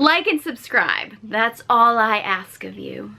Like and subscribe. That's all I ask of you.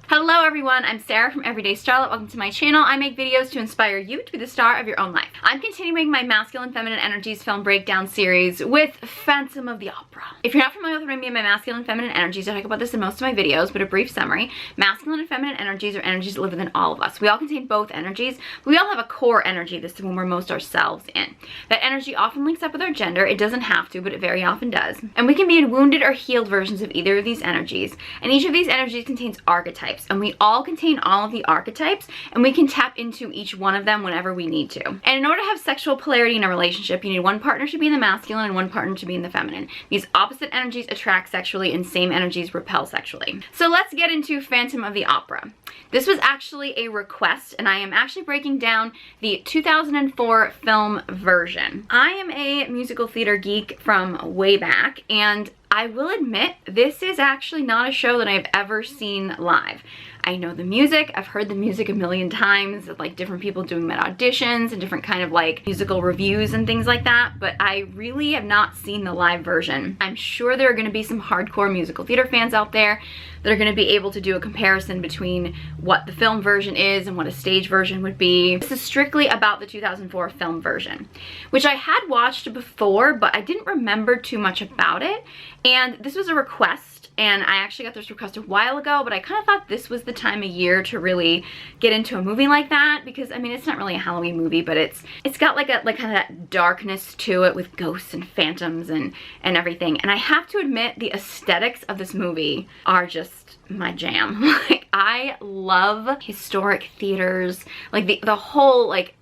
Hello everyone, I'm Sarah from Everyday Starlet. Welcome to my channel. I make videos to inspire you to be the star of your own life. I'm continuing my Masculine Feminine Energies film breakdown series with Phantom of the Opera. If you're not familiar with me and my Masculine Feminine Energies, I talk about this in most of my videos, but a brief summary. Masculine and Feminine Energies are energies that live within all of us. We all contain both energies, but we all have a core energy. This is when we're most ourselves in. That energy often links up with our gender. It doesn't have to, but it very often does. And we can be in wounded or healed versions of either of these energies. And each of these energies contains archetypes. And we all contain all of the archetypes, and we can tap into each one of them whenever we need to. And in order to have sexual polarity in a relationship, you need one partner to be in the masculine and one partner to be in the feminine. These opposite energies attract sexually and same energies repel sexually. So let's get into Phantom of the Opera. This was actually a request, and I am actually breaking down the 2004 film version. I am a musical theater geek from way back, and I will admit, this is actually not a show that I've ever seen live. I know the music, I've heard the music a million times, like different people doing med auditions and different kind of like musical reviews and things like that, but I really have not seen the live version. I'm sure there are gonna be some hardcore musical theater fans out there that are gonna be able to do a comparison between what the film version is and what a stage version would be. This is strictly about the 2004 film version, which I had watched before, but I didn't remember too much about it. And this was a request, and I actually got this request a while ago, but I kind of thought this was the time of year to really get into a movie like that, because I mean, it's not really a Halloween movie, but it's got like kind of that darkness to it with ghosts and phantoms and everything. And I have to admit, the aesthetics of this movie are just my jam. Like, I love historic theaters, like the whole like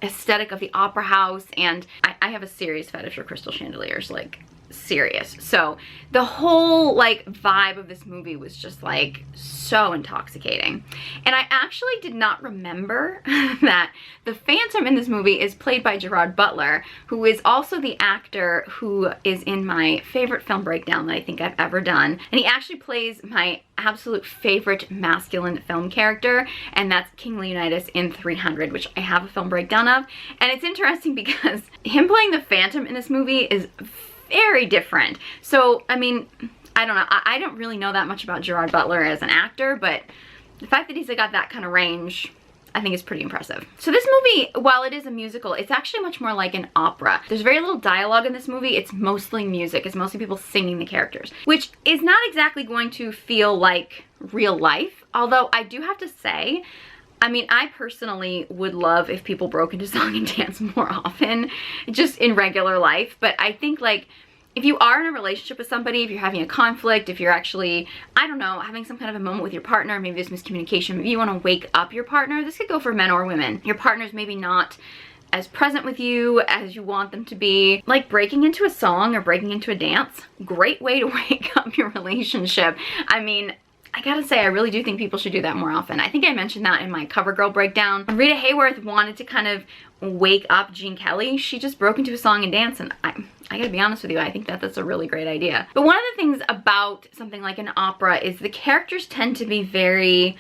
aesthetic of the opera house, and I have a serious fetish for crystal chandeliers, like serious. So the whole like vibe of this movie was just like so intoxicating. And I actually did not remember that the Phantom in this movie is played by Gerard Butler, who is also the actor who is in my favorite film breakdown that I think I've ever done. And he actually plays my absolute favorite masculine film character, and that's King Leonidas in 300, which I have a film breakdown of. And it's interesting because him playing the Phantom in this movie is very different. So, I mean, I don't know. I don't really know that much about Gerard Butler as an actor, but the fact that he's got that kind of range, I think is pretty impressive. So this movie, while it is a musical, it's actually much more like an opera. There's very little dialogue in this movie. It's mostly music. It's mostly people singing the characters, which is not exactly going to feel like real life. Although I do have to say, I mean, I personally would love if people broke into song and dance more often, just in regular life. But I think, like, if you are in a relationship with somebody, if you're having a conflict, if you're actually, I don't know, having some kind of a moment with your partner, maybe there's miscommunication, maybe you want to wake up your partner. This could go for men or women. Your partner's maybe not as present with you as you want them to be. Like, breaking into a song or breaking into a dance, great way to wake up your relationship. I mean, I gotta say, I really do think people should do that more often. I think I mentioned that in my CoverGirl breakdown. Rita Hayworth wanted to kind of wake up Gene Kelly. She just broke into a song and dance, and I gotta be honest with you, I think that that's a really great idea. But one of the things about something like an opera is the characters tend to be very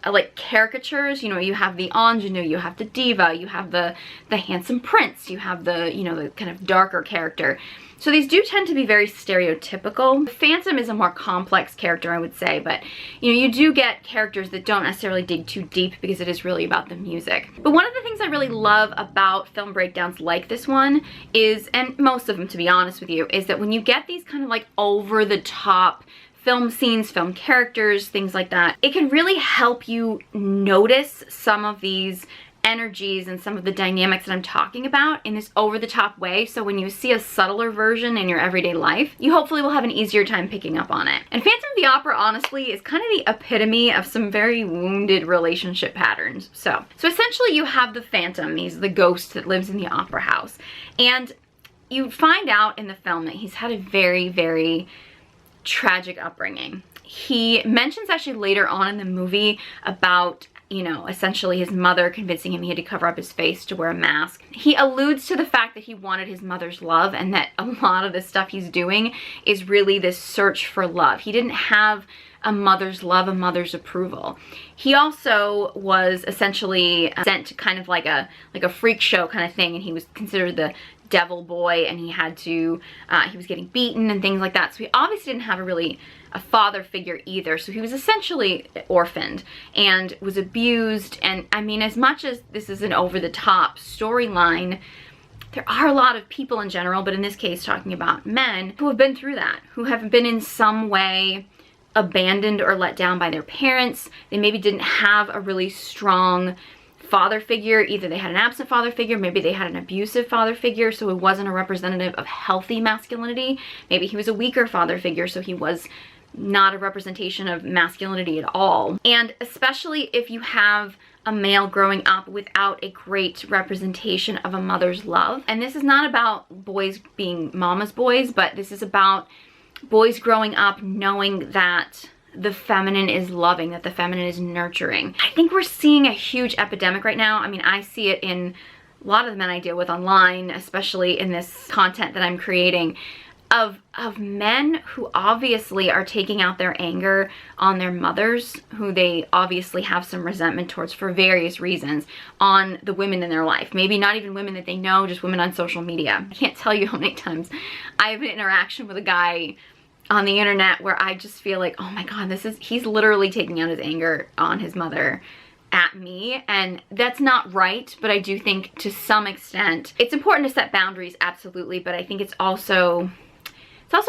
like caricatures. You know, you have the ingenue, you have the diva, you have the handsome prince, you have the, you know, the kind of darker character. So these do tend to be very stereotypical. Phantom is a more complex character, I would say, but you know, you do get characters that don't necessarily dig too deep because it is really about the music. But one of the things I really love about film breakdowns like this one is, and most of them to be honest with you, is that when you get these kind of like over the top film scenes, film characters, things like that, it can really help you notice some of these energies and some of the dynamics that I'm talking about in this over-the-top way. So when you see a subtler version in your everyday life, you hopefully will have an easier time picking up on it. And Phantom of the Opera, honestly, is kind of the epitome of some very wounded relationship patterns. So essentially you have the Phantom. He's the ghost that lives in the opera house. And you find out in the film that he's had a very, very tragic upbringing. He mentions actually later on in the movie about, you know, essentially his mother convincing him he had to cover up his face to wear a mask. He alludes to the fact that he wanted his mother's love, and that a lot of the stuff he's doing is really this search for love. He didn't have a mother's love, a mother's approval. He also was essentially sent to kind of like a freak show kind of thing, and he was considered the devil boy, and he was getting beaten and things like that. So he obviously didn't have a father figure either. So he was essentially orphaned and was abused. And I mean, as much as this is an over-the-top storyline, there are a lot of people in general, but in this case talking about men, who have been through that, who have been in some way abandoned or let down by their parents. They maybe didn't have a really strong father figure. Either they had an absent father figure, maybe they had an abusive father figure, so he wasn't a representative of healthy masculinity. Maybe he was a weaker father figure, so he was not a representation of masculinity at all. And especially if you have a male growing up without a great representation of a mother's love. And this is not about boys being mama's boys, but this is about boys growing up knowing that the feminine is loving, that the feminine is nurturing. I think we're seeing a huge epidemic right now. I mean, I see it in a lot of the men I deal with online, especially in this content that I'm creating, of men who obviously are taking out their anger on their mothers, who they obviously have some resentment towards for various reasons, on the women in their life. Maybe not even women that they know, just women on social media. I can't tell you how many times I have an interaction with a guy on the internet where I just feel like, oh my God, he's literally taking out his anger on his mother at me, and that's not right. But I do think to some extent it's important to set boundaries, absolutely, but I think it's also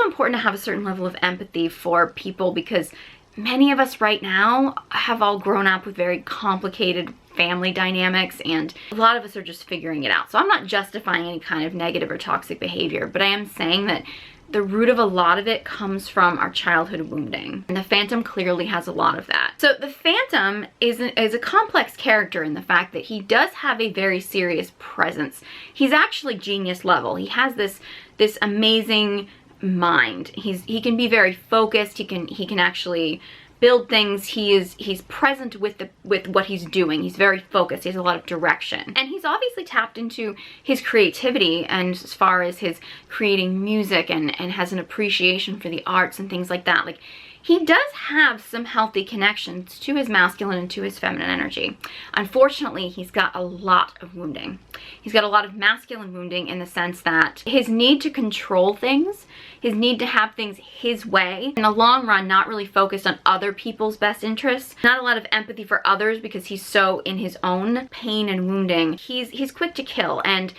important to have a certain level of empathy for people, because many of us right now have all grown up with very complicated family dynamics, and a lot of us are just figuring it out. So I'm not justifying any kind of negative or toxic behavior, but I am saying that the root of a lot of it comes from our childhood wounding. And the Phantom clearly has a lot of that. So the Phantom is a complex character in the fact that he does have a very serious presence. He's actually genius level. He has this amazing mind. He can be very focused. He can actually build things. He's present with what he's doing. He's very focused. He has a lot of direction. And he's obviously tapped into his creativity, and as far as his creating music and has an appreciation for the arts and things like that. Like, he does have some healthy connections to his masculine and to his feminine energy. Unfortunately, he's got a lot of wounding. He's got a lot of masculine wounding in the sense that his need to control things, his need to have things his way, in the long run, not really focused on other people's best interests, not a lot of empathy for others because he's so in his own pain and wounding. He's quick to kill, and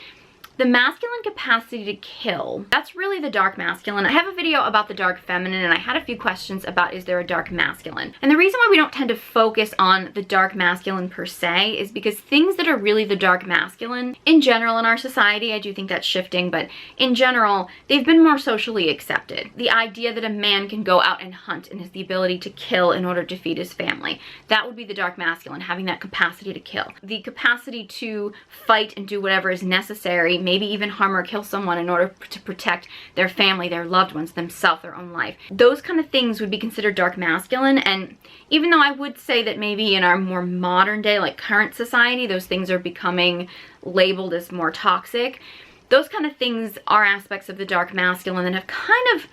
the masculine capacity to kill, that's really the dark masculine. I have a video about the dark feminine, and I had a few questions about, is there a dark masculine? And the reason why we don't tend to focus on the dark masculine per se is because things that are really the dark masculine, in general in our society, I do think that's shifting, but in general, they've been more socially accepted. The idea that a man can go out and hunt and has the ability to kill in order to feed his family, that would be the dark masculine, having that capacity to kill. The capacity to fight and do whatever is necessary, maybe even harm or kill someone in order to protect their family, their loved ones, themselves, their own life. Those kind of things would be considered dark masculine. And even though I would say that maybe in our more modern day, like current society, those things are becoming labeled as more toxic, those kind of things are aspects of the dark masculine that have kind of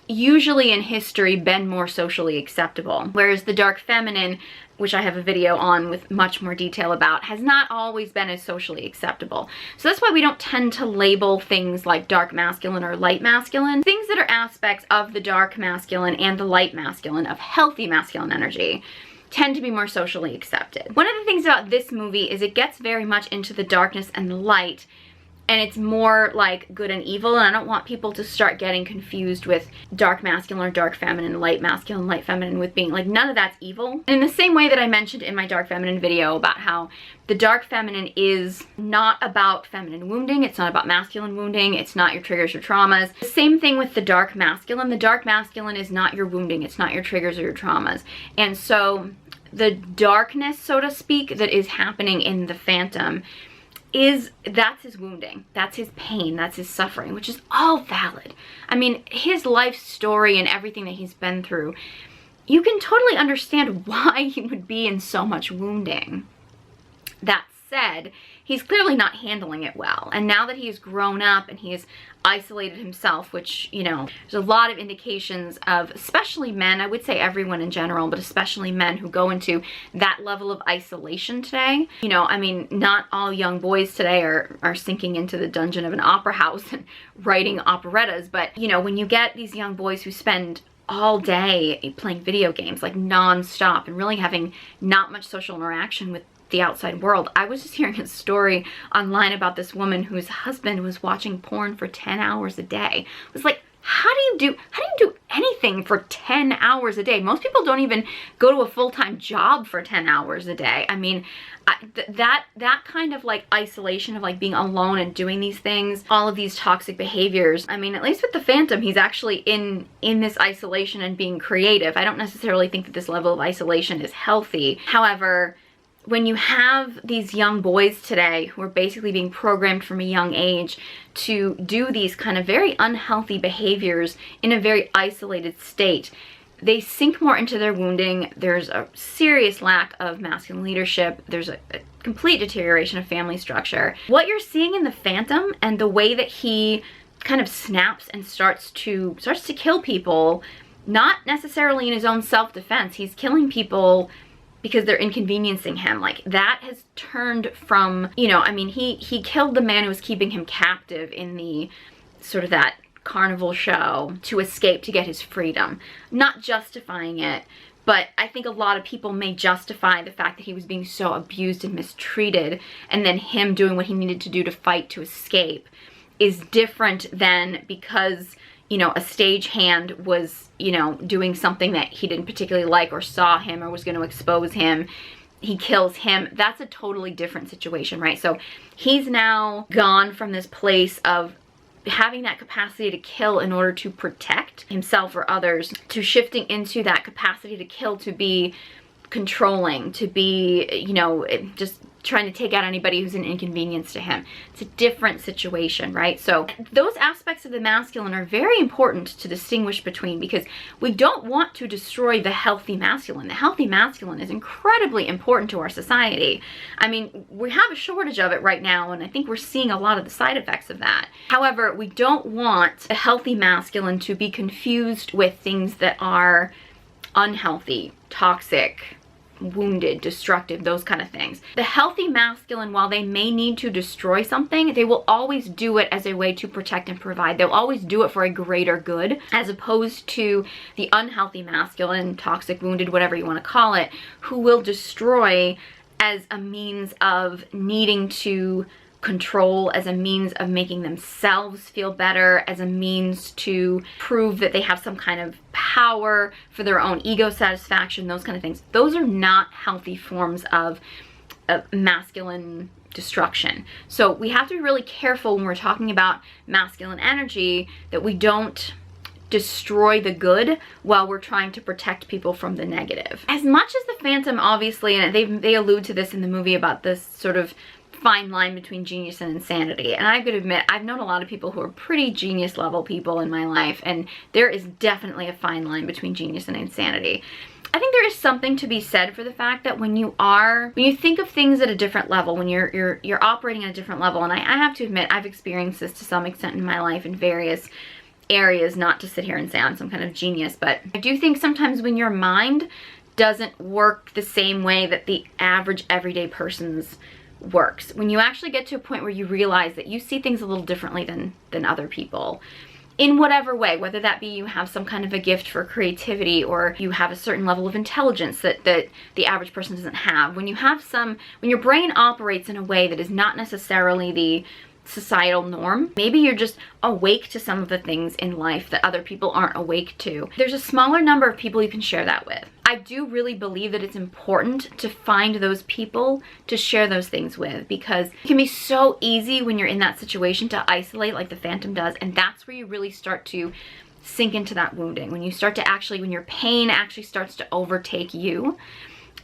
usually in history been more socially acceptable. Whereas the dark feminine, which I have a video on with much more detail about, has not always been as socially acceptable. So that's why we don't tend to label things like dark masculine or light masculine. Things that are aspects of the dark masculine and the light masculine, of healthy masculine energy, tend to be more socially accepted. One of the things about this movie is it gets very much into the darkness and the light, and it's more like good and evil, and I don't want people to start getting confused with dark masculine or dark feminine, light masculine, light feminine, with being like, none of that's evil. And in the same way that I mentioned in my dark feminine video about how the dark feminine is not about feminine wounding, it's not about masculine wounding, it's not your triggers or traumas. The same thing with the dark masculine. The dark masculine is not your wounding, it's not your triggers or your traumas. And so the darkness, so to speak, that is happening in the Phantom that's his wounding, that's his pain, that's his suffering, which is all valid. I mean, his life story and everything that he's been through, you can totally understand why he would be in so much wounding. That said, he's clearly not handling it well. And now that he's grown up and he's isolated himself, which, you know, there's a lot of indications of, especially men, I would say everyone in general, but especially men who go into that level of isolation today. You know, I mean, not all young boys today are sinking into the dungeon of an opera house and writing operettas, but, you know, when you get these young boys who spend all day playing video games, like non-stop, and really having not much social interaction with the outside world. I was just hearing a story online about this woman whose husband was watching porn for 10 hours a day. It was like, how do you do anything for 10 hours a day? Most people don't even go to a full-time job for 10 hours a day. I mean, that kind of like isolation of like being alone and doing these things, all of these toxic behaviors. I mean, at least with the Phantom, he's actually in this isolation and being creative. I don't necessarily think that this level of isolation is healthy. However, when you have these young boys today who are basically being programmed from a young age to do these kind of very unhealthy behaviors in a very isolated state, they sink more into their wounding. There's a serious lack of masculine leadership. There's a complete deterioration of family structure. What you're seeing in the Phantom and the way that he kind of snaps and starts to kill people, not necessarily in his own self-defense. He's killing people because they're inconveniencing him. Like, that has turned from, you know, I mean, he killed the man who was keeping him captive in the sort of that carnival show to escape to get his freedom. Not justifying it, but I think a lot of people may justify the fact that he was being so abused and mistreated, and then him doing what he needed to do to fight to escape is different than because, you know, a stagehand was, you know, doing something that he didn't particularly like or saw him or was going to expose him. He kills him. That's a totally different situation, right? So he's now gone from this place of having that capacity to kill in order to protect himself or others to shifting into that capacity to kill, to be controlling, to be, you know, just trying to take out anybody who's an inconvenience to him. It's a different situation, right? So those aspects of the masculine are very important to distinguish between, because we don't want to destroy the healthy masculine. The healthy masculine is incredibly important to our society. I mean, we have a shortage of it right now, and I think we're seeing a lot of the side effects of that. However, we don't want a healthy masculine to be confused with things that are unhealthy, toxic, wounded, destructive, those kind of things. The healthy masculine, while they may need to destroy something, they will always do it as a way to protect and provide. They'll always do it for a greater good, as opposed to the unhealthy masculine, toxic, wounded, whatever you want to call it, who will destroy as a means of needing to control, as a means of making themselves feel better, as a means to prove that they have some kind of power for their own ego satisfaction, those kind of things. Those are not healthy forms of masculine destruction. So we have to be really careful when we're talking about masculine energy that we don't destroy the good while we're trying to protect people from the negative. As much as the Phantom, obviously, and they allude to this in the movie about this sort of fine line between genius and insanity, and I could admit I've known a lot of people who are pretty genius level people in my life, and there is definitely a fine line between genius and insanity. I think there is something to be said for the fact that when you think of things at a different level, when you're operating at a different level, and I have to admit I've experienced this to some extent in my life in various areas, not to sit here and say I'm some kind of genius, but I do think sometimes when your mind doesn't work the same way that the average everyday person's works, when you actually get to a point where you realize that you see things a little differently than other people, in whatever way, whether that be you have some kind of a gift for creativity, or you have a certain level of intelligence that the average person doesn't have, when your brain operates in a way that is not necessarily the societal norm, maybe you're just awake to some of the things in life that other people aren't awake to. There's a smaller number of people you can share that with. I do really believe that it's important to find those people to share those things with, because it can be so easy when you're in that situation to isolate like the Phantom does, and that's where you really start to sink into that wounding, when you start to when your pain actually starts to overtake you.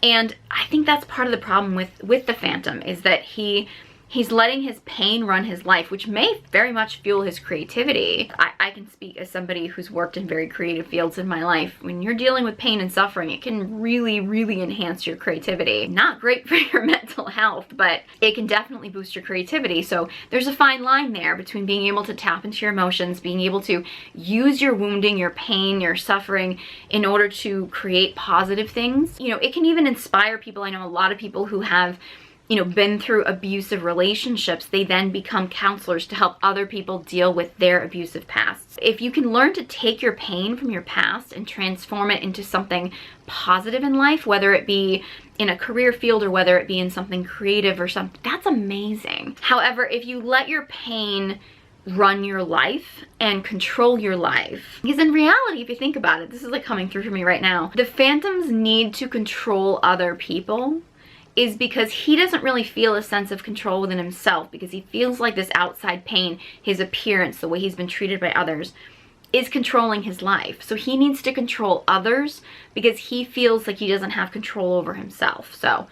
And I think that's part of the problem with the Phantom, is that he He's letting his pain run his life, which may very much fuel his creativity. I can speak as somebody who's worked in very creative fields in my life. When you're dealing with pain and suffering, it can really, really enhance your creativity. Not great for your mental health, but it can definitely boost your creativity. So there's a fine line there between being able to tap into your emotions, being able to use your wounding, your pain, your suffering in order to create positive things. You know, it can even inspire people. I know a lot of people who have, you know, been through abusive relationships. They then become counselors to help other people deal with their abusive pasts. If you can learn to take your pain from your past and transform it into something positive in life, whether it be in a career field or whether it be in something creative or something, that's amazing. However, if you let your pain run your life and control your life, because in reality, if you think about it, this is like coming through for me right now, the Phantom's need to control other people is because he doesn't really feel a sense of control within himself, because he feels like this outside pain, his appearance, the way he's been treated by others, is controlling his life. So he needs to control others because he feels like he doesn't have control over himself. So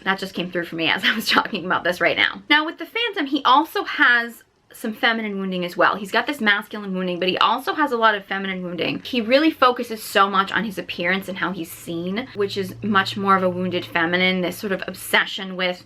that just came through for me as I was talking about this right now. Now with the Phantom, he also has some feminine wounding as well. He's got this masculine wounding, but he also has a lot of feminine wounding. He really focuses so much on his appearance and how he's seen, which is much more of a wounded feminine, this sort of obsession with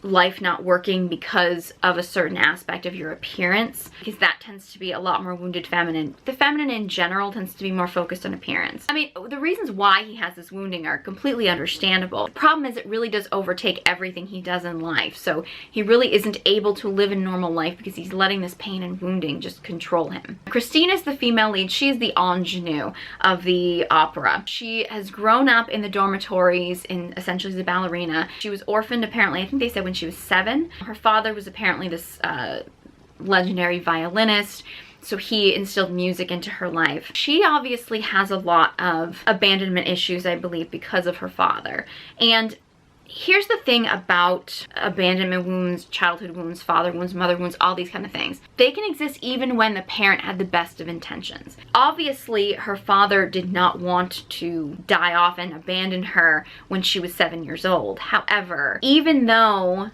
life not working because of a certain aspect of your appearance, because that tends to be a lot more wounded feminine. The feminine in general tends to be more focused on appearance. I mean, the reasons why he has this wounding are completely understandable. The problem is it really does overtake everything he does in life. So he really isn't able to live a normal life because he's letting this pain and wounding just control him. Christine is the female lead. She's the ingenue of the opera. She has grown up in the dormitories in essentially as a ballerina. She was orphaned apparently, I think they said when she was 7. Her father was apparently this legendary violinist, so he instilled music into her life. She obviously has a lot of abandonment issues, I believe, because of her father. And here's the thing about abandonment wounds, childhood wounds, father wounds, mother wounds, all these kind of things. They can exist even when the parent had the best of intentions. Obviously, her father did not want to die off and abandon her when she was 7 years old. However, even though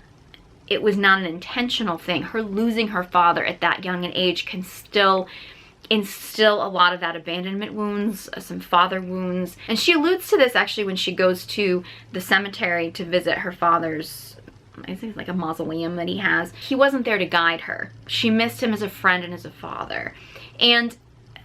it was not an intentional thing, her losing her father at that young an age can still instill a lot of that abandonment wounds, some father wounds. And she alludes to this actually when she goes to the cemetery to visit her father's, I think it's like a mausoleum that he has. He wasn't there to guide her. She missed him as a friend and as a father. And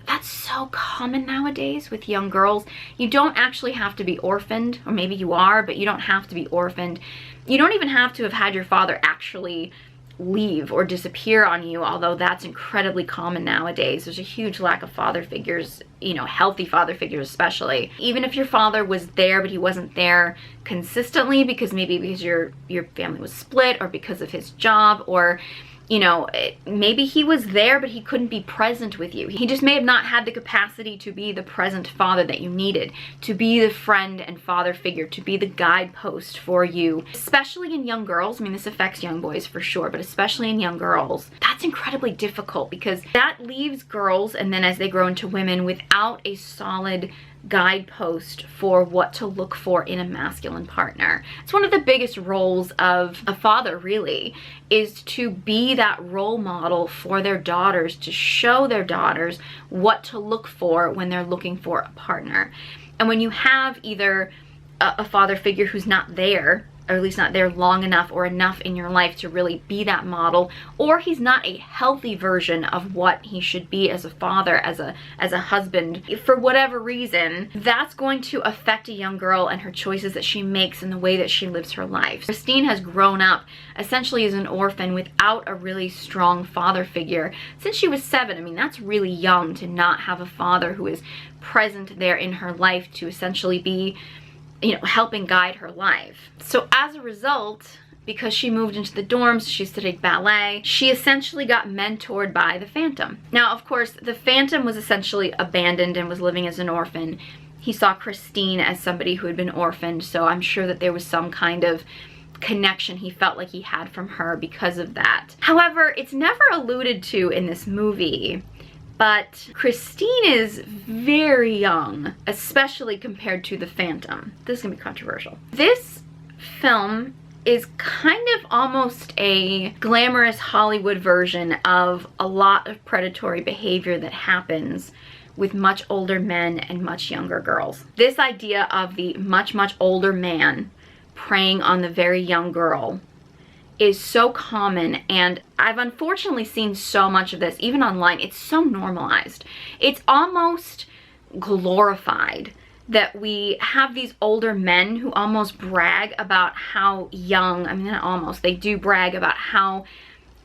that's so common nowadays with young girls. You don't actually have to be orphaned, or maybe you are, but you don't have to be orphaned. You don't even have to have had your father actually leave or disappear on you, although that's incredibly common nowadays. There's a huge lack of father figures, you know, healthy father figures especially. Even if your father was there but he wasn't there consistently, because maybe because your family was split, or because of his job, or you know, maybe he was there but he couldn't be present with you. He just may have not had the capacity to be the present father that you needed, to be the friend and father figure, to be the guidepost for you. Especially in young girls, I mean this affects young boys for sure, but especially in young girls, that's incredibly difficult because that leaves girls, and then as they grow into women, without a solid guidepost for what to look for in a masculine partner. It's one of the biggest roles of a father, really, is to be that role model for their daughters, to show their daughters what to look for when they're looking for a partner. And when you have either a father figure who's not there, or at least not there long enough or enough in your life to really be that model, or he's not a healthy version of what he should be as a father, as a husband, for whatever reason, that's going to affect a young girl and her choices that she makes and the way that she lives her life. Christine has grown up essentially as an orphan without a really strong father figure since she was 7. I mean, that's really young to not have a father who is present there in her life to essentially be, you know, helping guide her life. So as a result, because she moved into the dorms, she studied ballet, she essentially got mentored by the Phantom. Now, of course, the Phantom was essentially abandoned and was living as an orphan. He saw Christine as somebody who had been orphaned, so I'm sure that there was some kind of connection he felt like he had from her because of that. However, it's never alluded to in this movie, but Christine is very young, especially compared to the Phantom. This is gonna be controversial. This film is kind of almost a glamorous Hollywood version of a lot of predatory behavior that happens with much older men and much younger girls. This idea of the much older man preying on the very young girl is so common, and I've unfortunately seen so much of this even online. It's so normalized. It's almost glorified that we have these older men who almost brag about how young, I mean, not almost, they do brag about how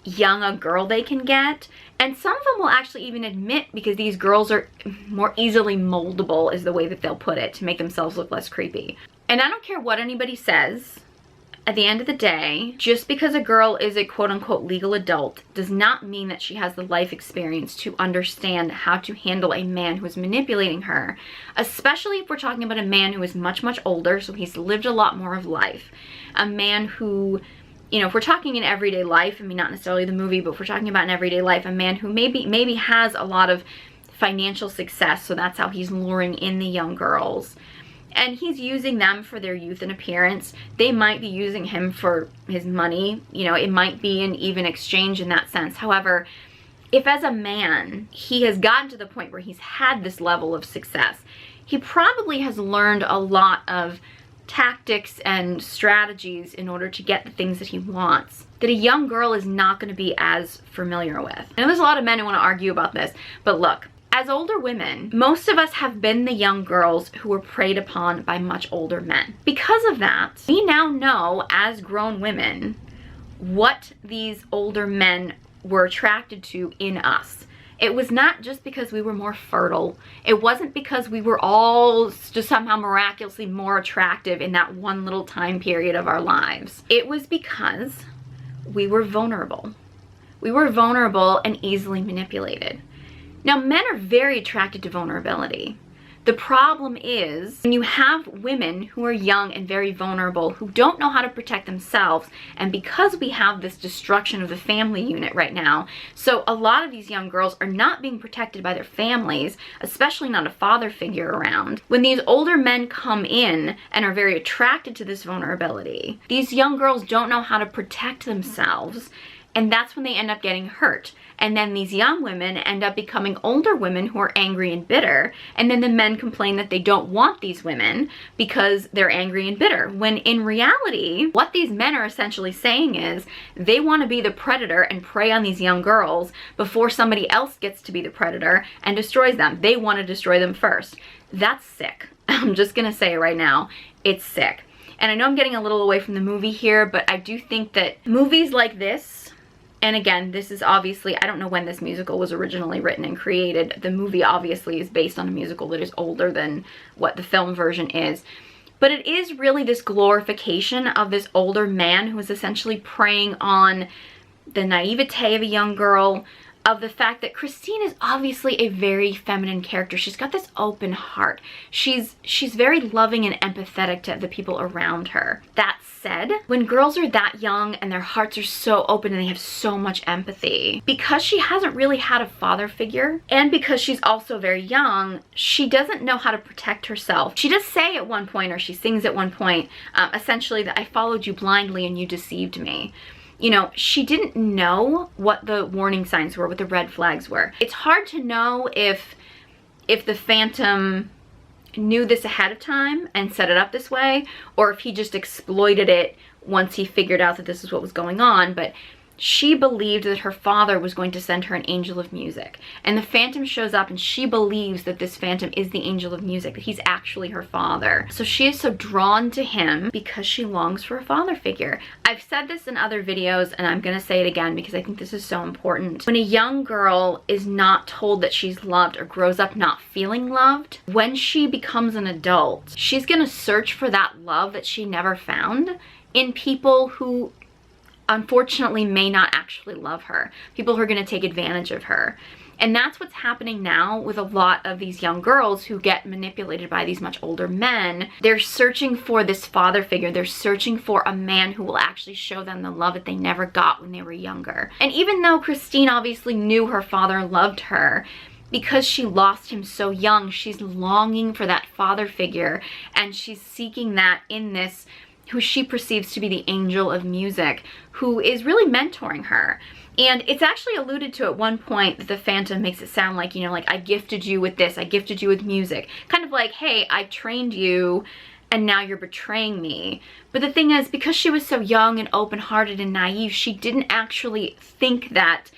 young a girl they can get. And some of them will actually even admit, because these girls are more easily moldable, is the way that they'll put it, to make themselves look less creepy. And I don't care what anybody says, at the end of the day, just because a girl is a quote-unquote legal adult does not mean that she has the life experience to understand how to handle a man who is manipulating her, especially if we're talking about a man who is much older, so he's lived a lot more of life. A man who, you know, if we're talking in everyday life, I mean, not necessarily the movie, but if we're talking about in everyday life, a man who maybe has a lot of financial success, so that's how he's luring in the young girls. And he's using them for their youth and appearance. They might be using him for his money. You know, it might be an even exchange in that sense. However, if as a man, he has gotten to the point where he's had this level of success, he probably has learned a lot of tactics and strategies in order to get the things that he wants that a young girl is not going to be as familiar with. I know there's a lot of men who want to argue about this, but look, as older women, most of us have been the young girls who were preyed upon by much older men. Because of that, we now know as grown women what these older men were attracted to in us. It was not just because we were more fertile. It wasn't because we were all just somehow miraculously more attractive in that one little time period of our lives. It was because we were vulnerable. We were vulnerable and easily manipulated. Now, men are very attracted to vulnerability. The problem is when you have women who are young and very vulnerable, who don't know how to protect themselves, and because we have this destruction of the family unit right now, so a lot of these young girls are not being protected by their families, especially not a father figure around. When these older men come in and are very attracted to this vulnerability, these young girls don't know how to protect themselves, and that's when they end up getting hurt. And then these young women end up becoming older women who are angry and bitter. And then the men complain that they don't want these women because they're angry and bitter. When in reality, what these men are essentially saying is they want to be the predator and prey on these young girls before somebody else gets to be the predator and destroys them. They want to destroy them first. That's sick. I'm just going to say it right now. It's sick. And I know I'm getting a little away from the movie here, but I do think that movies like this, and again, this is obviously, I don't know when this musical was originally written and created. The movie obviously is based on a musical that is older than what the film version is. But it is really this glorification of this older man who is essentially preying on the naivete of a young girl, of the fact that Christine is obviously a very feminine character. She's got this open heart. She's very loving and empathetic to the people around her. That said, when girls are that young and their hearts are so open and they have so much empathy, because she hasn't really had a father figure, and because she's also very young, she doesn't know how to protect herself. She does say at one point, or she sings at one point, essentially that I followed you blindly and you deceived me. You know, she didn't know what the warning signs were, what the red flags were. It's hard to know if the Phantom knew this ahead of time and set it up this way, or if he just exploited it once he figured out that this is what was going on. But she believed that her father was going to send her an angel of music. And the Phantom shows up and she believes that this Phantom is the angel of music, that he's actually her father. So she is so drawn to him because she longs for a father figure. I've said this in other videos and I'm gonna say it again because I think this is so important. When a young girl is not told that she's loved or grows up not feeling loved, when she becomes an adult, she's gonna search for that love that she never found in people who unfortunately may not actually love her, people who are going to take advantage of her. And that's what's happening now with a lot of these young girls who get manipulated by these much older men. They're searching for this father figure. They're searching for a man who will actually show them the love that they never got when they were younger. And even though Christine obviously knew her father loved her, because she lost him so young, she's longing for that father figure, and she's seeking that in this who she perceives to be the angel of music, who is really mentoring her. And it's actually alluded to at one point that the Phantom makes it sound like, you know, like, I gifted you with this, I gifted you with music. Kind of like, hey, I trained you and now you're betraying me. But the thing is, because she was so young and open-hearted and naive, she didn't actually think that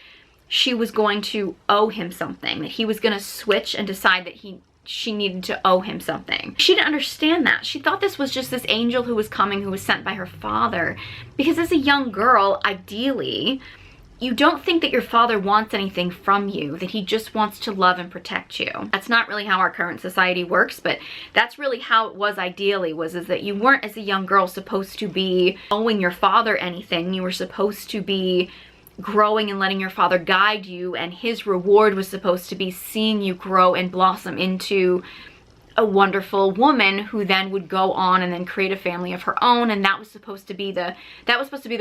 she was going to owe him something, that he was going to switch and decide that she needed to owe him something. She didn't understand that. She thought this was just this angel who was coming, who was sent by her father. Because as a young girl, ideally, you don't think that your father wants anything from you, that he just wants to love and protect you. That's not really how our current society works, but that's really how it was ideally, is that you weren't, as a young girl, supposed to be owing your father anything. You were supposed to be growing and letting your father guide you, and his reward was supposed to be seeing you grow and blossom into a wonderful woman who then would go on and then create a family of her own. And that was supposed to be the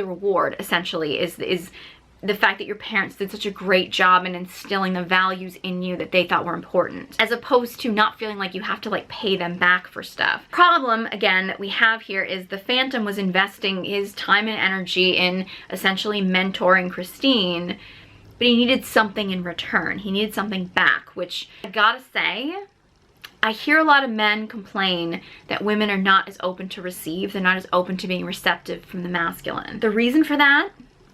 reward, essentially, is the fact that your parents did such a great job in instilling the values in you that they thought were important, as opposed to not feeling like you have to like pay them back for stuff. Problem, again, that we have here is the Phantom was investing his time and energy in essentially mentoring Christine, but he needed something in return. He needed something back, which I gotta say, I hear a lot of men complain that women are not as open to receive, they're not as open to being receptive from the masculine. The reason for that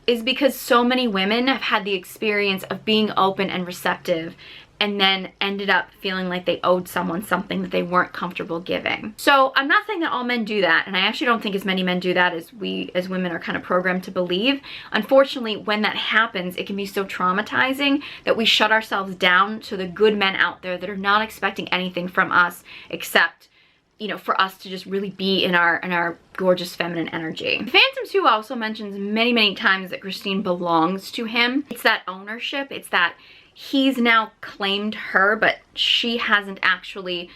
is because so many women have had the experience of being open and receptive and then ended up feeling like they owed someone something that they weren't comfortable giving. So I'm not saying that all men do that, and I actually don't think as many men do that as we as women are kind of programmed to believe. Unfortunately, when that happens, it can be so traumatizing that we shut ourselves down to the good men out there that are not expecting anything from us except, you know, for us to just really be in our gorgeous feminine energy. Phantom 2 also mentions many, many times that Christine belongs to him. It's that ownership. It's that he's now claimed her, but she hasn't actually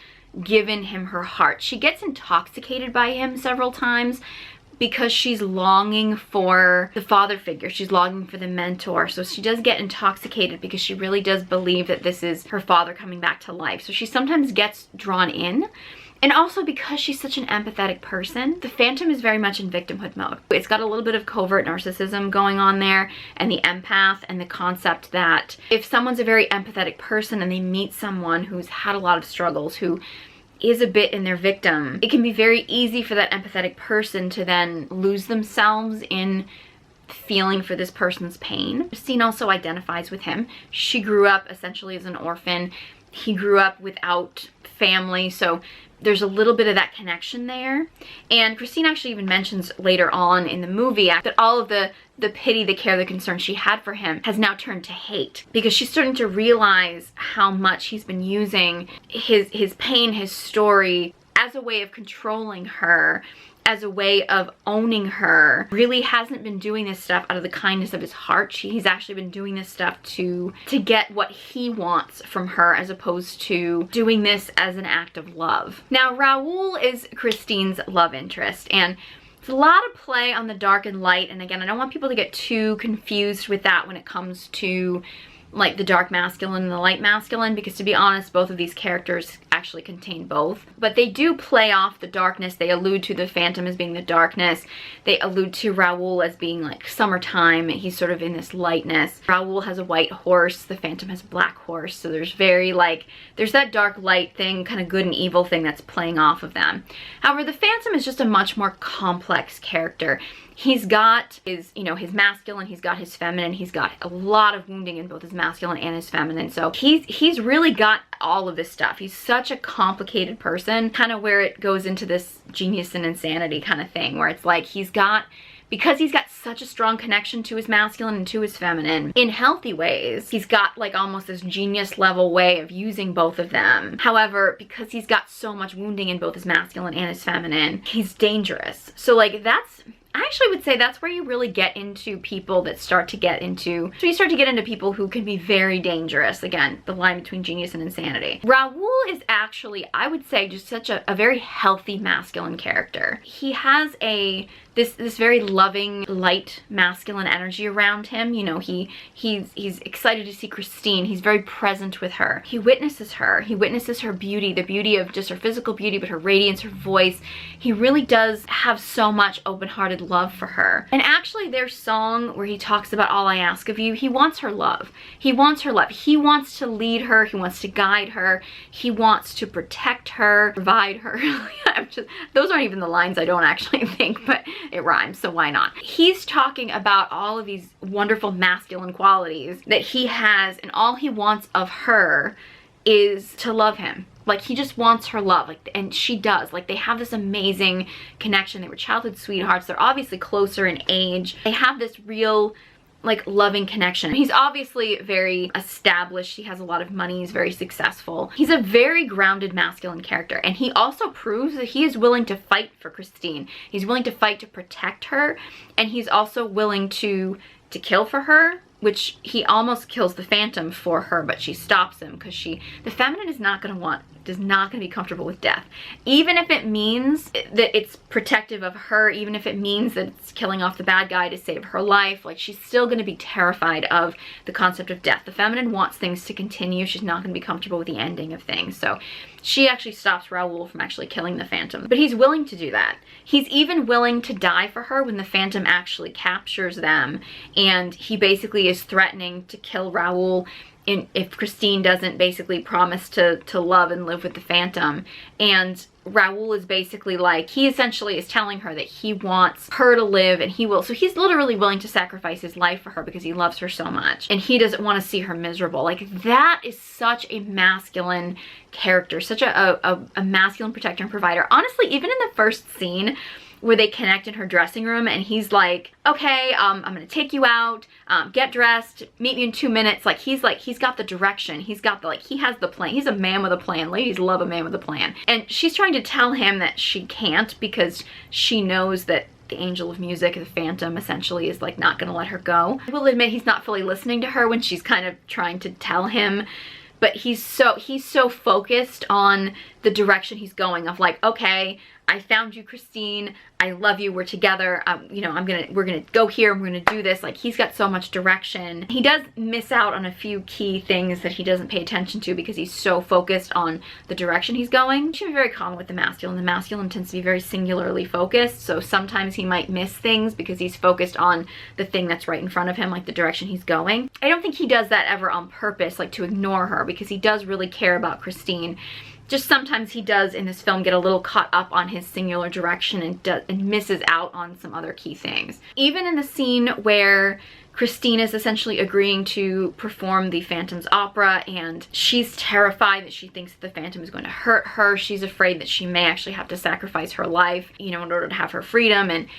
given him her heart. She gets intoxicated by him several times because she's longing for the father figure. She's longing for the mentor. So she does get intoxicated because she really does believe that this is her father coming back to life. So she sometimes gets drawn in. And also because she's such an empathetic person, the Phantom is very much in victimhood mode. It's got a little bit of covert narcissism going on there, and the empath, and the concept that if someone's a very empathetic person and they meet someone who's had a lot of struggles, who is a bit in their victim, it can be very easy for that empathetic person to then lose themselves in feeling for this person's pain. Christine also identifies with him. She grew up essentially as an orphan. He grew up without family, so there's a little bit of that connection there. And Christine actually even mentions later on in the movie that all of the pity, the care, the concern she had for him has now turned to hate, because she's starting to realize how much he's been using his pain, his story, as a way of controlling her, as a way of owning her. Really hasn't been doing this stuff out of the kindness of his heart. He's actually been doing this stuff to get what he wants from her, as opposed to doing this as an act of love. Now, Raoul is Christine's love interest, and it's a lot of play on the dark and light. And again, I don't want people to get too confused with that when it comes to like the dark masculine and the light masculine, because to be honest, both of these characters actually contain both. But they do play off the darkness. They allude to the Phantom as being the darkness. They allude to Raoul as being like summertime. He's sort of in this lightness. Raoul has a white horse. The Phantom has a black horse. So there's very like, there's that dark light thing, kind of good and evil thing that's playing off of them. However, the Phantom is just a much more complex character. He's got his, you know, his masculine, he's got his feminine, he's got a lot of wounding in both his masculine and his feminine. So he's really got all of this stuff. He's such a complicated person, kind of where it goes into this genius and insanity kind of thing, where it's like because he's got such a strong connection to his masculine and to his feminine in healthy ways, he's got like almost this genius level way of using both of them. However, because he's got so much wounding in both his masculine and his feminine, he's dangerous. So like that's I actually would say that's where you really get into people that start to get into, so you start to get into people who can be very dangerous. Again, the line between genius and insanity. Raoul is actually, I would say, just such a very healthy masculine character. He has this very loving, light, masculine energy around him. You know, he's excited to see Christine. He's very present with her. He witnesses her. He witnesses her beauty, the beauty of just her physical beauty, but her radiance, her voice. He really does have so much open-hearted love for her. And actually, their song where he talks about all I ask of you, he wants her love. He wants her love. He wants to lead her. He wants to guide her. He wants to protect her, provide her. Those aren't even the lines, I don't actually think, but it rhymes, so why not? He's talking about all of these wonderful masculine qualities that he has, and all he wants of her is to love him. Like, he just wants her love, like, and she does. Like, they have this amazing connection. They were childhood sweethearts. They're obviously closer in age. They have this real, like, loving connection. He's obviously very established. He has a lot of money. He's very successful. He's a very grounded masculine character, and he also proves that he is willing to fight for Christine. He's willing to fight to protect her, and he's also willing to kill for her, which he almost kills the Phantom for her, but she stops him because the feminine is not going to be comfortable with death. Even if it means that it's protective of her, even if it means that it's killing off the bad guy to save her life, like, she's still going to be terrified of the concept of death. The feminine wants things to continue. She's not going to be comfortable with the ending of things. So she actually stops Raoul from actually killing the Phantom. But he's willing to do that. He's even willing to die for her when the Phantom actually captures them, and he basically is threatening to kill Raoul if Christine doesn't basically promise to love and live with the Phantom. And Raoul is basically like, he essentially is telling her that he wants her to live, and he will. So he's literally willing to sacrifice his life for her because he loves her so much, and he doesn't want to see her miserable. Like, that is such a masculine character, such a masculine protector and provider. Honestly, even in the first scene where they connect in her dressing room, and he's like, okay, I'm gonna take you out, get dressed, meet me in 2 minutes. Like, he's got the direction, he's got the, like, he has the plan. He's a man with a plan. Ladies love a man with a plan. And she's trying to tell him that she can't, because she knows that the angel of music, the Phantom, essentially is, like, not gonna let her go. I will admit he's not fully listening to her when she's kind of trying to tell him, but he's so focused on the direction he's going of, like, okay, I found you, Christine. I love you. We're together. You know, we're gonna go here. We're gonna do this. Like, he's got so much direction. He does miss out on a few key things that he doesn't pay attention to because he's so focused on the direction he's going. It should be very common with the masculine. The masculine tends to be very singularly focused. So sometimes he might miss things because he's focused on the thing that's right in front of him, like the direction he's going. I don't think he does that ever on purpose, like to ignore her, because he does really care about Christine. Just sometimes he does in this film get a little caught up on his singular direction and misses out on some other key things. Even in the scene where Christine is essentially agreeing to perform the Phantom's opera, and she's terrified that she thinks that the Phantom is going to hurt her. She's afraid that she may actually have to sacrifice her life, you know, in order to have her freedom. And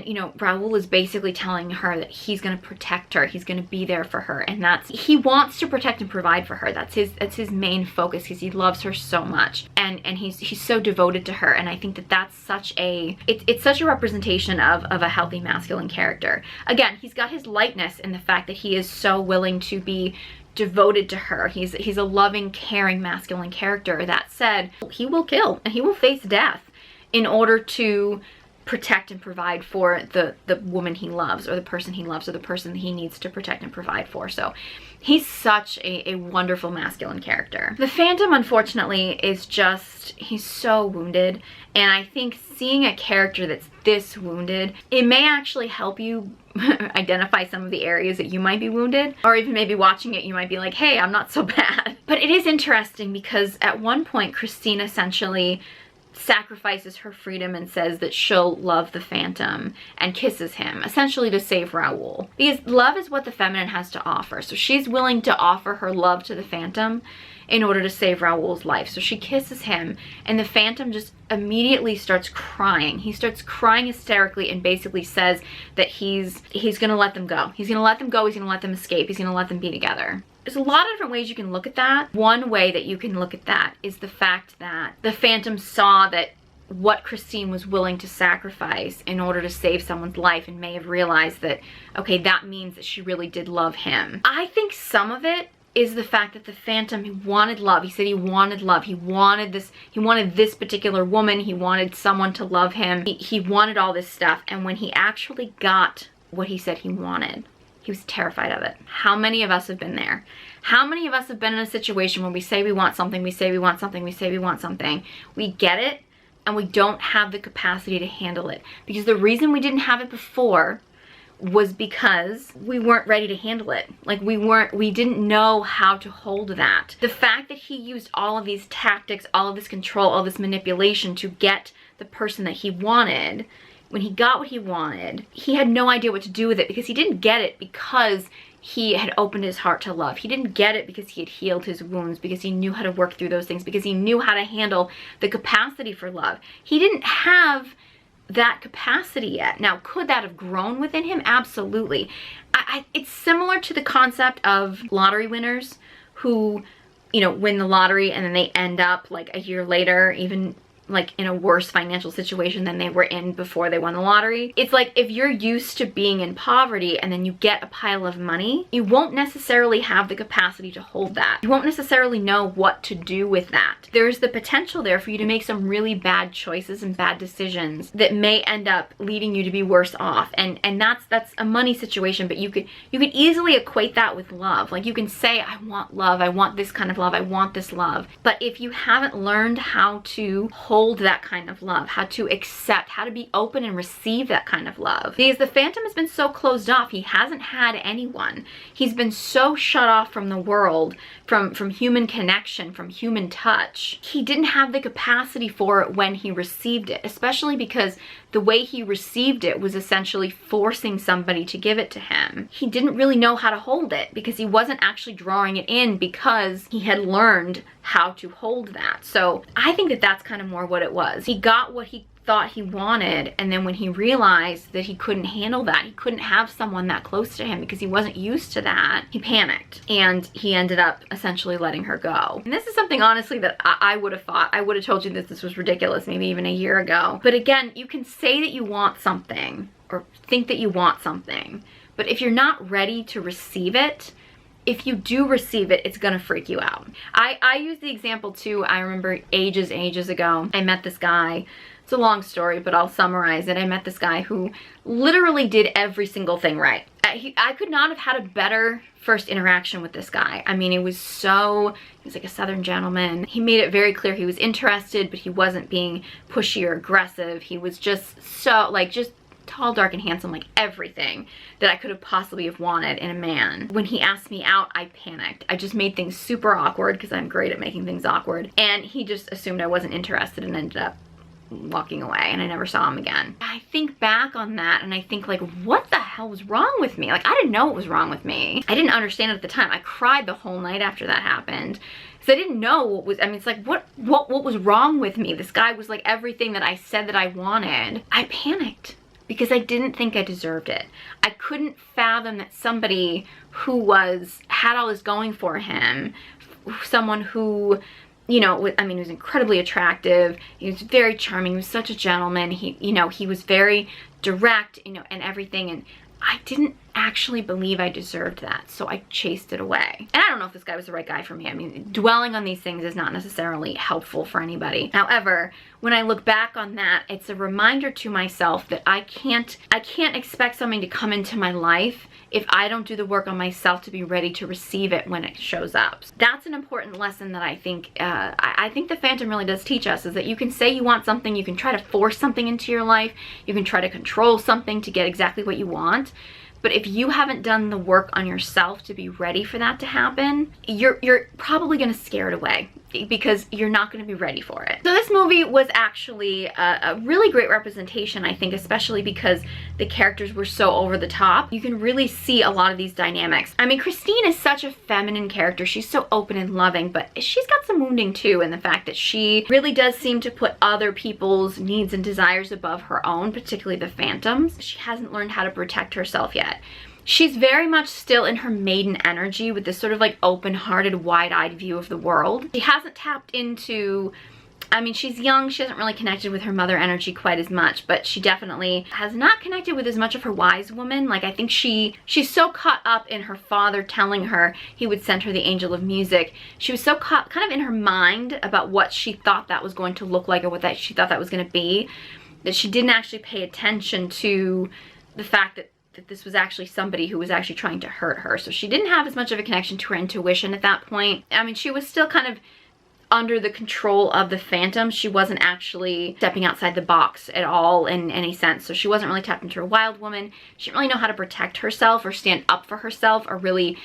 you know, Raoul is basically telling her that he's going to protect her. He's going to be there for her. And he wants to protect and provide for her. That's his main focus, because he loves her so much. And he's so devoted to her. And I think that that's such it's such a representation of a healthy masculine character. Again, he's got his lightness in the fact that he is so willing to be devoted to her. He's a loving, caring, masculine character. That said, he will kill and he will face death in order to protect and provide for the woman he loves, or the person he loves, or the person that he needs to protect and provide for. So he's such a wonderful masculine character. The Phantom, unfortunately, is just, he's so wounded, and I think seeing a character that's this wounded, it may actually help you identify some of the areas that you might be wounded, or even maybe watching it you might be like, hey, I'm not so bad. But it is interesting because at one point Christine essentially sacrifices her freedom and says that she'll love the Phantom and kisses him, essentially to save Raoul. Because love is what the feminine has to offer. So she's willing to offer her love to the Phantom in order to save Raoul's life. So she kisses him, and the Phantom just immediately starts crying. He starts crying hysterically and basically says that he's gonna let them go. He's gonna let them go, he's gonna let them escape, he's gonna let them be together. There's a lot of different ways you can look at that. One way that you can look at that is the fact that the Phantom saw that what Christine was willing to sacrifice in order to save someone's life, and may have realized that, okay, that means that she really did love him. I think some of it is the fact that the Phantom wanted love. He said he wanted love. He wanted this particular woman. He wanted someone to love him. He wanted all this stuff. And when he actually got what he said he wanted, he was terrified of it. How many of us have been there? How many of us have been in a situation where we say we want something, we say we want something, we say we want something, we get it, and we don't have the capacity to handle it? Because the reason we didn't have it before was because we weren't ready to handle it. Like we didn't know how to hold that. The fact that he used all of these tactics, all of this control, all this manipulation to get the person that he wanted, when he got what he wanted, he had no idea what to do with it, because he didn't get it because he had opened his heart to love. He didn't get it because he had healed his wounds, because he knew how to work through those things, because he knew how to handle the capacity for love. He didn't have that capacity yet. Now, could that have grown within him? Absolutely. It's similar to the concept of lottery winners who, you know, win the lottery and then they end up like a year later, even like in a worse financial situation than they were in before they won the lottery. It's like, if you're used to being in poverty and then you get a pile of money, you won't necessarily have the capacity to hold that. You won't necessarily know what to do with that. There's the potential there for you to make some really bad choices and bad decisions that may end up leading you to be worse off. And that's a money situation, but you could easily equate that with love. Like, you can say, I want love, I want this kind of love, I want this love. But if you haven't learned how to hold that kind of love, how to accept, how to be open and receive that kind of love. Because the Phantom has been so closed off. He hasn't had anyone. He's been so shut off from the world, from human connection, from human touch. He didn't have the capacity for it when he received it, especially because the way he received it was essentially forcing somebody to give it to him. He didn't really know how to hold it because he wasn't actually drawing it in, because he had learned how to hold that. So I think that that's kind of more what it was. He got what he thought he wanted, and then when he realized that he couldn't handle that, he couldn't have someone that close to him because he wasn't used to that, he panicked and he ended up essentially letting her go. And this is something, honestly, that I would have thought, I would have told you that this was ridiculous maybe even a year ago. But again, you can say that you want something or think that you want something, but if you're not ready to receive it, if you do receive it, it's gonna freak you out. I use the example too. I remember ages ago, I met this guy. It's a long story, but I'll summarize it. I met this guy who literally did every single thing right. I could not have had a better first interaction with this guy. I mean, he was like a Southern gentleman. He made it very clear he was interested, but he wasn't being pushy or aggressive. He was just so, like, just tall, dark, and handsome, like everything that I could have possibly have wanted in a man. When he asked me out, I panicked. I just made things super awkward because I'm great at making things awkward. And he just assumed I wasn't interested and ended up walking away, and I never saw him again. I think back on that and I think, like, what the hell was wrong with me? Like, I didn't know what was wrong with me. I didn't understand it at the time. I cried the whole night after that happened because I didn't know what was, I mean, it's like, what was wrong with me? This guy was like everything that I said that I wanted. I panicked because I didn't think I deserved it. I couldn't fathom that somebody who had all this going for him, someone who, you know, I mean, he was incredibly attractive. He was very charming. He was such a gentleman. He was very direct, you know, and everything. And I didn't actually believe I deserved that, so I chased it away. And I don't know if this guy was the right guy for me. I mean, dwelling on these things is not necessarily helpful for anybody. However, when I look back on that, it's a reminder to myself that I can't expect something to come into my life if I don't do the work on myself to be ready to receive it when it shows up. That's an important lesson that I think the Phantom really does teach us, is that you can say you want something, you can try to force something into your life, you can try to control something to get exactly what you want. But if you haven't done the work on yourself to be ready for that to happen, you're probably gonna scare it away because you're not gonna be ready for it. So this movie was actually a really great representation, I think, especially because the characters were so over the top. You can really see a lot of these dynamics. I mean, Christine is such a feminine character. She's so open and loving, but she's got some wounding too in the fact that she really does seem to put other people's needs and desires above her own, particularly the Phantom's. She hasn't learned how to protect herself yet. She's very much still in her maiden energy with this sort of like open-hearted, wide-eyed view of the world. She hasn't tapped into I mean, she's young, she hasn't really connected with her mother energy quite as much, but she definitely has not connected with as much of her wise woman. Like, I think she's so caught up in her father telling her he would send her the angel of music. She was so caught kind of in her mind about what she thought that was going to look like, or what she thought that was going to be, that she didn't actually pay attention to the fact that this was actually somebody who was actually trying to hurt her. So she didn't have as much of a connection to her intuition at that point. I mean, she was still kind of under the control of the Phantom. She wasn't actually stepping outside the box at all in any sense. So she wasn't really tapped into a wild woman. She didn't really know how to protect herself or stand up for herself or really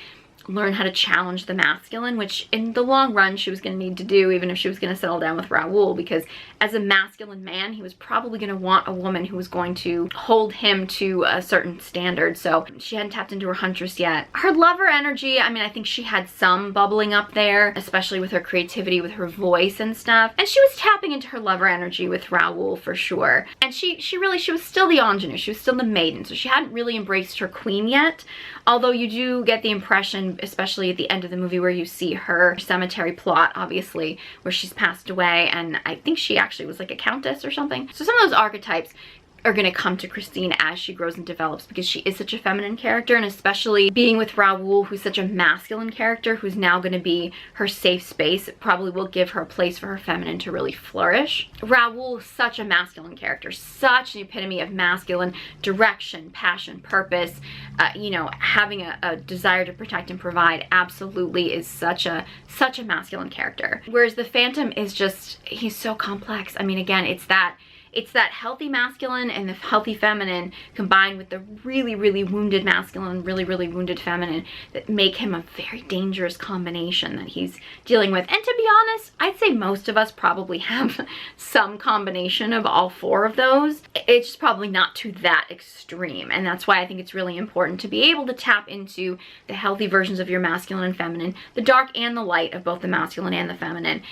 learn how to challenge the masculine, which in the long run she was going to need to do, even if she was going to settle down with Raoul, because as a masculine man, he was probably going to want a woman who was going to hold him to a certain standard. So she hadn't tapped into her huntress yet. Her lover energy, I mean, I think she had some bubbling up there, especially with her creativity, with her voice and stuff. And she was tapping into her lover energy with Raoul for sure. And she was still the ingenue, she was still the maiden, so she hadn't really embraced her queen yet. Although you do get the impression, especially at the end of the movie, where you see her cemetery plot, obviously, where she's passed away, and I think she actually was like a countess or something. So some of those archetypes are going to come to Christine as she grows and develops, because she is such a feminine character, and especially being with Raoul, who's such a masculine character, who's now going to be her safe space. It probably will give her a place for her feminine to really flourish. Raoul is such a masculine character, such an epitome of masculine direction, passion, purpose, you know, having a desire to protect and provide. Absolutely is such a masculine character. Whereas the Phantom is just, he's so complex. I mean, again, it's that healthy masculine and the healthy feminine combined with the really, really wounded masculine, really, really wounded feminine that make him a very dangerous combination that he's dealing with. And to be honest, I'd say most of us probably have some combination of all four of those. It's just probably not to that extreme. And that's why I think it's really important to be able to tap into the healthy versions of your masculine and feminine, the dark and the light of both the masculine and the feminine,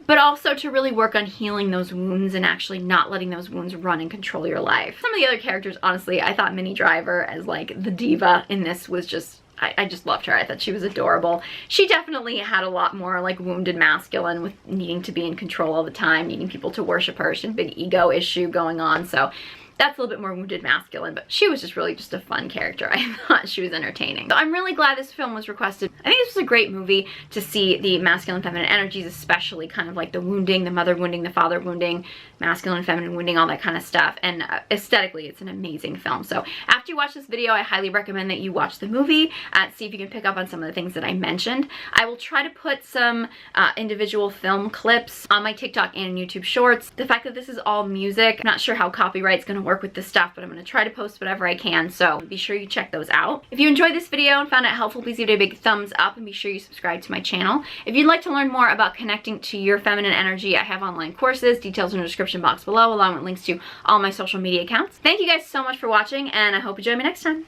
but also to really work on healing those wounds and actually not letting those wounds run and control your life. Some of the other characters, honestly, I thought Minnie Driver as like the diva in this was just, I just loved her. I thought she was adorable. She definitely had a lot more like wounded masculine, with needing to be in control all the time, needing people to worship her. She had a big ego issue going on, so that's a little bit more wounded masculine, but she was just really just a fun character. I thought she was entertaining. So I'm really glad this film was requested. I think this was a great movie to see the masculine feminine energies, especially kind of like the wounding, the mother wounding, the father wounding, masculine feminine wounding, all that kind of stuff. And aesthetically, it's an amazing film. So after you watch this video, I highly recommend that you watch the movie, see if you can pick up on some of the things that I mentioned. I will try to put some individual film clips on my TikTok and YouTube shorts. The fact that this is all music, I'm not sure how copyright's gonna work with this stuff, but I'm going to try to post whatever I can, so be sure you check those out. If you enjoyed this video and found it helpful, please give it a big thumbs up and be sure you subscribe to my channel. If you'd like to learn more about connecting to your feminine energy, I have online courses, details in the description box below, along with links to all my social media accounts. Thank you guys so much for watching, and I hope you join me next time.